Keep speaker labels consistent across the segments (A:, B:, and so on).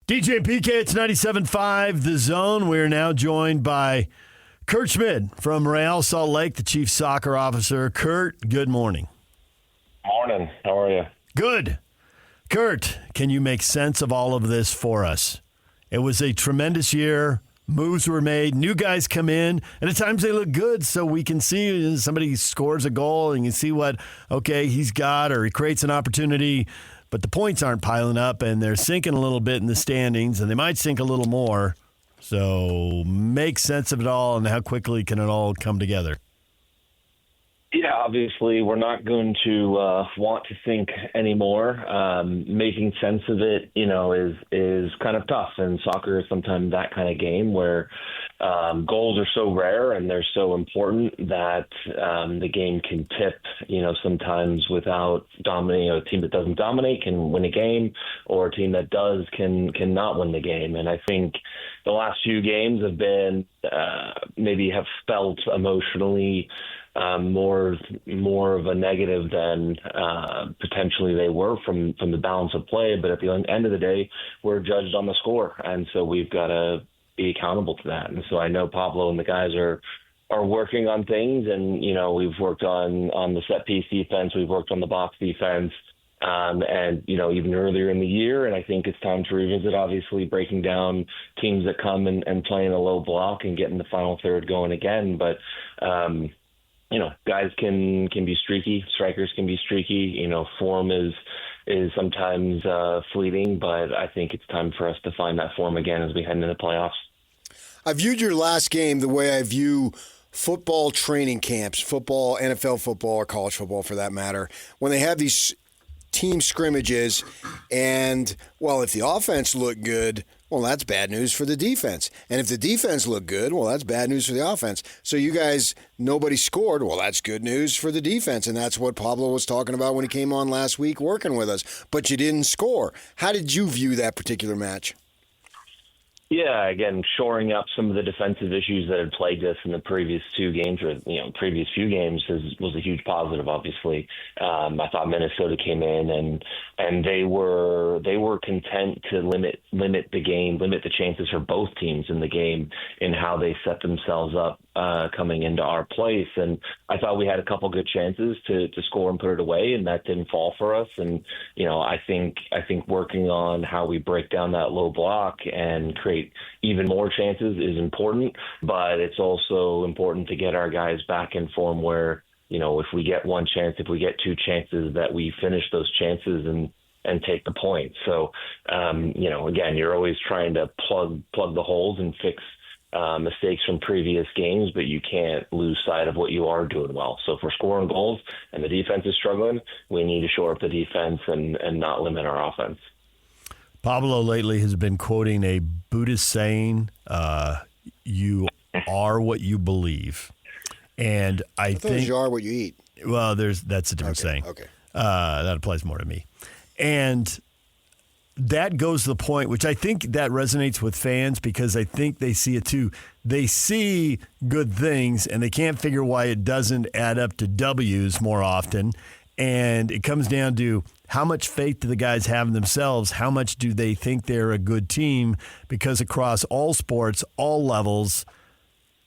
A: DJ and PK, it's 97.5 The Zone. We're now joined by Kurt Schmid from Real Salt Lake, the chief soccer officer. Kurt, good morning.
B: Morning. How are you?
A: Good. Kurt, can you make sense of all of this for us? It was a tremendous year. Moves were made. New guys come in, and at times they look good, so we can see somebody scores a goal and you see what, okay, he's got, or he creates an opportunity, but the points aren't piling up, and they're sinking a little bit in the standings, and they might sink a little more. So make sense of it all, and how quickly can it all come together?
B: Yeah, obviously we're not going to want to think anymore. Making sense of it, is kind of tough. And soccer is sometimes that kind of game where goals are so rare and they're so important that the game can tip, sometimes without dominating. A team that doesn't dominate can win a game, or a team that does can not win the game. And I think the last few games have been maybe have felt emotionally more of a negative than potentially they were from the balance of play. But at the end of the day, we're judged on the score, and so we've got to be accountable to that. And so I know Pablo and the guys are working on things, and we've worked on the set piece defense, we've worked on the box defense, and even earlier in the year. And I think it's time to revisit, obviously, breaking down teams that come and play in a low block and getting the final third going again. But guys can be streaky. Strikers can be streaky. Form is sometimes fleeting, but I think it's time for us to find that form again as we head into the playoffs.
C: I viewed your last game the way I view football training camps, football, NFL football, or college football for that matter, when they have these team scrimmages and, well, if the offense looked good, well, that's bad news for the defense. And if the defense looked good, well, that's bad news for the offense. So you guys, nobody scored. Well, that's good news for the defense. And that's what Pablo was talking about when he came on last week working with us. But you didn't score. How did you view that particular match?
B: Yeah, again, shoring up some of the defensive issues that had plagued us in the previous two games, or previous few games, was a huge positive. Obviously, I thought Minnesota came in and they were content to limit the game, limit the chances for both teams in the game in how they set themselves up coming into our place. And I thought we had a couple good chances to score and put it away, and that didn't fall for us. And I think working on how we break down that low block and create even more chances is important, but it's also important to get our guys back in form where, if we get one chance, if we get two chances, that we finish those chances and take the point. So, again, you're always trying to plug the holes and fix mistakes from previous games, but you can't lose sight of what you are doing well. So if we're scoring goals and the defense is struggling, we need to shore up the defense and not limit our offense.
A: Pablo lately has been quoting a Buddhist saying, you are what you believe. And I think
C: you are what you eat.
A: Well, that's a different saying.
C: Okay.
A: That applies more to me. And that goes to the point, which I think that resonates with fans because I think they see it too. They see good things and they can't figure why it doesn't add up to W's more often. And it comes down to how much faith do the guys have in themselves? How much do they think they're a good team? Because across all sports, all levels,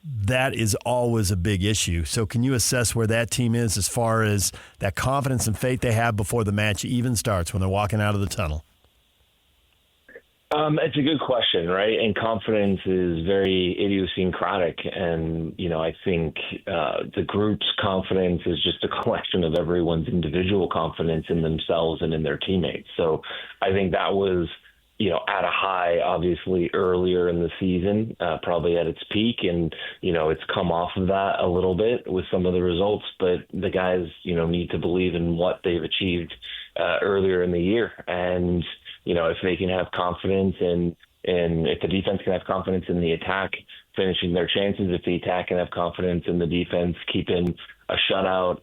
A: that is always a big issue. So can you assess where that team is as far as that confidence and faith they have before the match even starts when they're walking out of the tunnel?
B: It's a good question, right? And confidence is very idiosyncratic. And, I think the group's confidence is just a collection of everyone's individual confidence in themselves and in their teammates. So I think that was, at a high, obviously, earlier in the season, probably at its peak. And, it's come off of that a little bit with some of the results. But the guys, need to believe in what they've achieved earlier in the year. And, if they can have confidence and if the defense can have confidence in the attack finishing their chances, if the attack can have confidence in the defense keeping a shutout,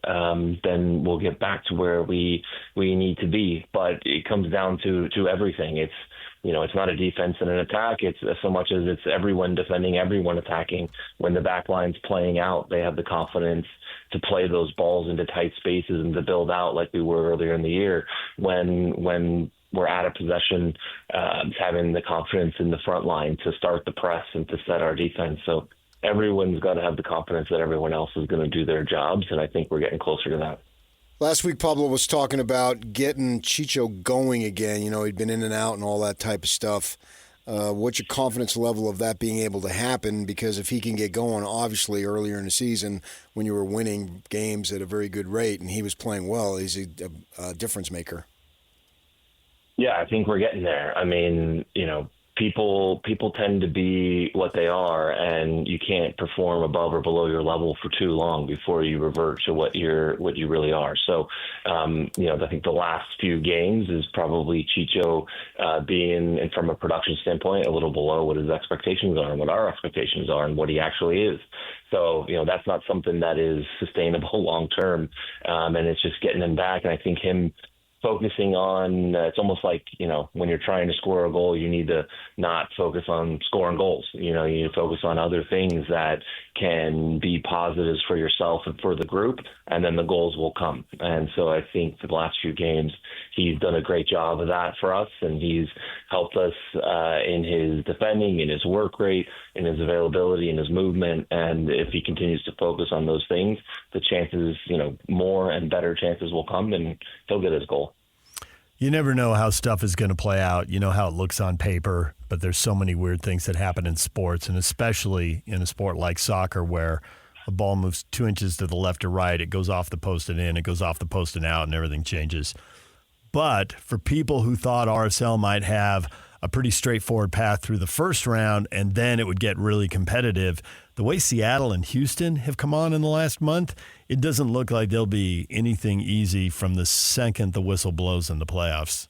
B: then we'll get back to where we need to be. But it comes down to everything. It's it's not a defense and an attack. It's so much as it's everyone defending, everyone attacking. When the back line's playing out, they have the confidence to play those balls into tight spaces and to build out like we were earlier in the year. When we're out of possession, having the confidence in the front line to start the press and to set our defense. So everyone's got to have the confidence that everyone else is going to do their jobs, and I think we're getting closer to that.
C: Last week, Pablo was talking about getting Chicho going again. You know, he'd been in and out and all that type of stuff. What's your confidence level of that being able to happen? Because if he can get going, obviously, earlier in the season when you were winning games at a very good rate and he was playing well, he's a difference maker.
B: Yeah, I think we're getting there. I mean, you know, people tend to be what they are, and you can't perform above or below your level for too long before you revert to what you really are. So, you know, I think the last few games is probably Chicho being, and from a production standpoint, a little below what his expectations are and what our expectations are and what he actually is. So, you know, that's not something that is sustainable long term, and it's just getting him back. And I think him focusing on, it's almost like, you know, when you're trying to score a goal, you need to not focus on scoring goals. You know, you need to focus on other things that can be positives for yourself and for the group, and then the goals will come. And so I think for the last few games, he's done a great job of that for us, and he's helped us in his defending, in his work rate, in his availability, in his movement. And if he continues to focus on those things, the chances, you know, more and better chances will come, and he'll get his goal.
A: You never know how stuff is going to play out. You know how it looks on paper, but there's so many weird things that happen in sports, and especially in a sport like soccer where a ball moves 2 inches to the left or right, it goes off the post and in, it goes off the post and out, and everything changes. But for people who thought RSL might have a pretty straightforward path through the first round and then it would get really competitive, the way Seattle and Houston have come on in the last month, it doesn't look like there'll be anything easy from the second the whistle blows in the playoffs.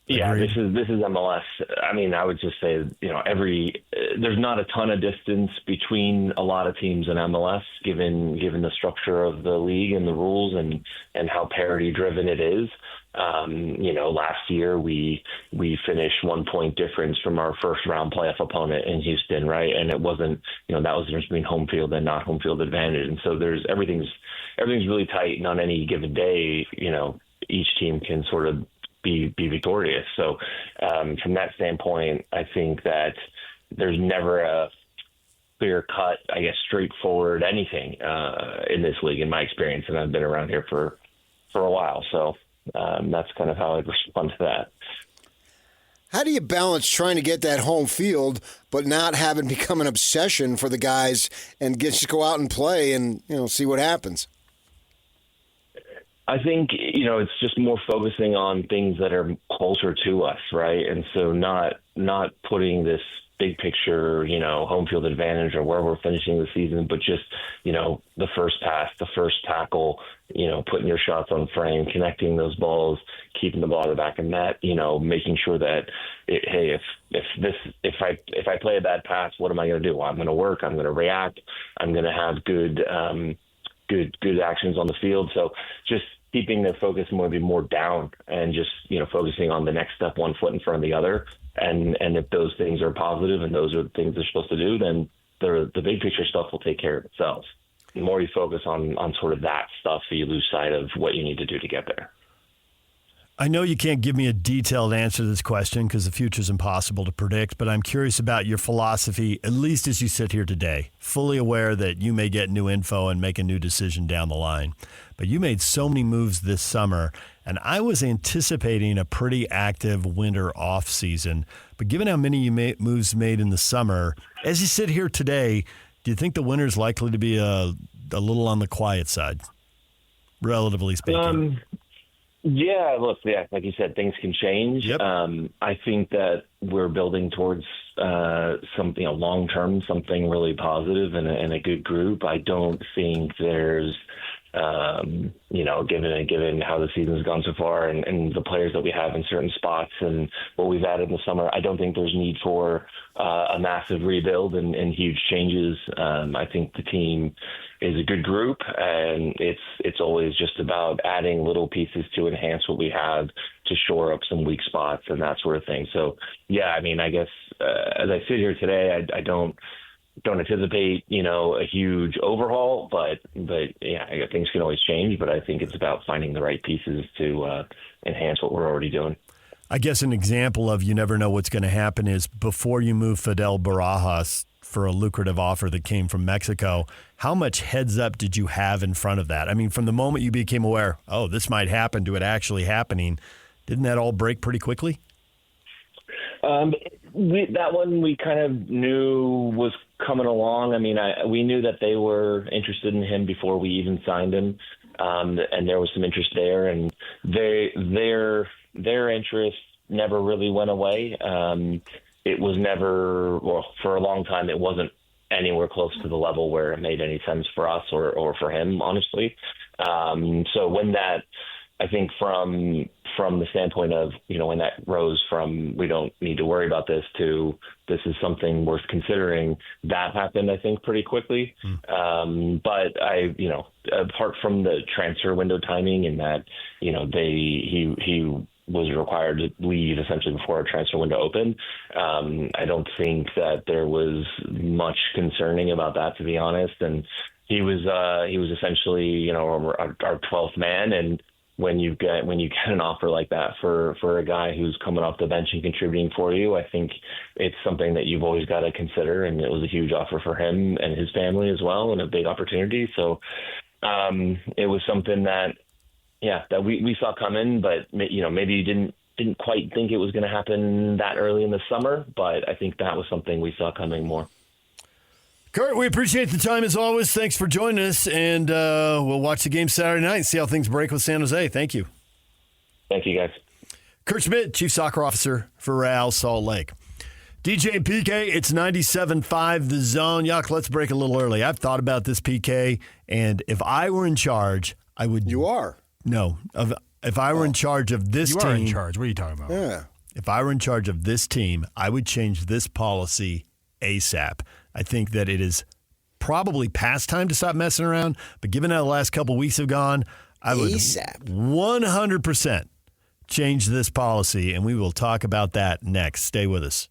B: Yeah,
A: Agreed?
B: this is MLS. I mean, I would just say, you know, there's not a ton of distance between a lot of teams in MLS, given the structure of the league and the rules and how parity driven it is. You know, last year we finished 1 point difference from our first round playoff opponent in Houston, right? And it wasn't, you know, that was the difference between home field and not home field advantage. And so everything's really tight, and on any given day, you know, each team can sort of be victorious. So from that standpoint, I think that there's never a clear cut, I guess, straightforward anything in this league, in my experience, and I've been around here for a while. So that's kind of how I'd respond to that.
C: How do you balance trying to get that home field, but not having become an obsession for the guys and just go out and play and, you know, see what happens?
B: I think, you know, it's just more focusing on things that are closer to us, right? And so not putting this big picture, you know, home field advantage or where we're finishing the season, but just, you know, the first pass, the first tackle, you know, putting your shots on frame, connecting those balls, keeping the ball at the back of net, you know, making sure that, hey, if I play a bad pass, what am I going to do? Well, I'm going to work. I'm going to react. I'm going to have good actions on the field. So just keeping the focus more down and just, you know, focusing on the next step, 1 foot in front of the other. And if those things are positive and those are the things they're supposed to do, then the big picture stuff will take care of itself. The more you focus on sort of that stuff, you lose sight of what you need to do to get there.
A: I know you can't give me a detailed answer to this question because the future is impossible to predict, but I'm curious about your philosophy, at least as you sit here today, fully aware that you may get new info and make a new decision down the line. But you made so many moves this summer, and I was anticipating a pretty active winter off season. But given how many moves made in the summer, as you sit here today, do you think the winter is likely to be a little on the quiet side, relatively speaking?
B: Yeah, look, like you said, things can change.
A: Yep.
B: I think that we're building towards something, you know, long-term, something really positive and a good group. I don't think there's, you know, given how the season's gone so far and the players that we have in certain spots and what we've added in the summer, I don't think there's need for a massive rebuild and huge changes. I think the team is a good group, and it's always just about adding little pieces to enhance what we have to shore up some weak spots and that sort of thing. So, yeah, I mean, I guess as I sit here today, I don't don't anticipate, a huge overhaul, but yeah, things can always change. But I think it's about finding the right pieces to enhance what we're already doing.
A: I guess an example of you never know what's going to happen is before you move Fidel Barajas for a lucrative offer that came from Mexico, how much heads up did you have in front of that? I mean, from the moment you became aware, oh, this might happen, to it actually happening, didn't that all break pretty quickly?
B: That one we kind of knew was coming along. I mean, we knew that they were interested in him before we even signed him, and there was some interest there, and their interest never really went away. It was never, well, for a long time, it wasn't anywhere close to the level where it made any sense for us or for him, honestly. So when that, I think from the standpoint of, when that rose from we don't need to worry about this to this is something worth considering, that happened, I think, pretty quickly. But apart from the transfer window timing and that, he was required to leave essentially before our transfer window opened. I don't think that there was much concerning about that, to be honest. And he was essentially, our 12th man. And when you get an offer like that for a guy who's coming off the bench and contributing for you, I think it's something that you've always got to consider. And it was a huge offer for him and his family as well, and a big opportunity. So it was something that we saw coming, but maybe you didn't quite think it was going to happen that early in the summer. But I think that was something we saw coming more.
A: Kurt, we appreciate the time as always. Thanks for joining us, and we'll watch the game Saturday night and see how things break with San Jose. Thank you.
B: Thank you, guys.
A: Kurt Schmid, Chief Soccer Officer for Real Salt Lake. DJ and PK, it's 97.5 The Zone. Yuck, let's break a little early. I've thought about this, PK, and if I were in charge, I would...
C: You are?
A: No. If I were in charge of this team...
D: You are in charge. What are you talking about?
C: Yeah.
A: If I were in charge of this team, I would change this policy ASAP. I think that it is probably past time to stop messing around, but given how the last couple weeks have gone, I would
C: ASAP.
A: 100% change this policy, and we will talk about that next. Stay with us.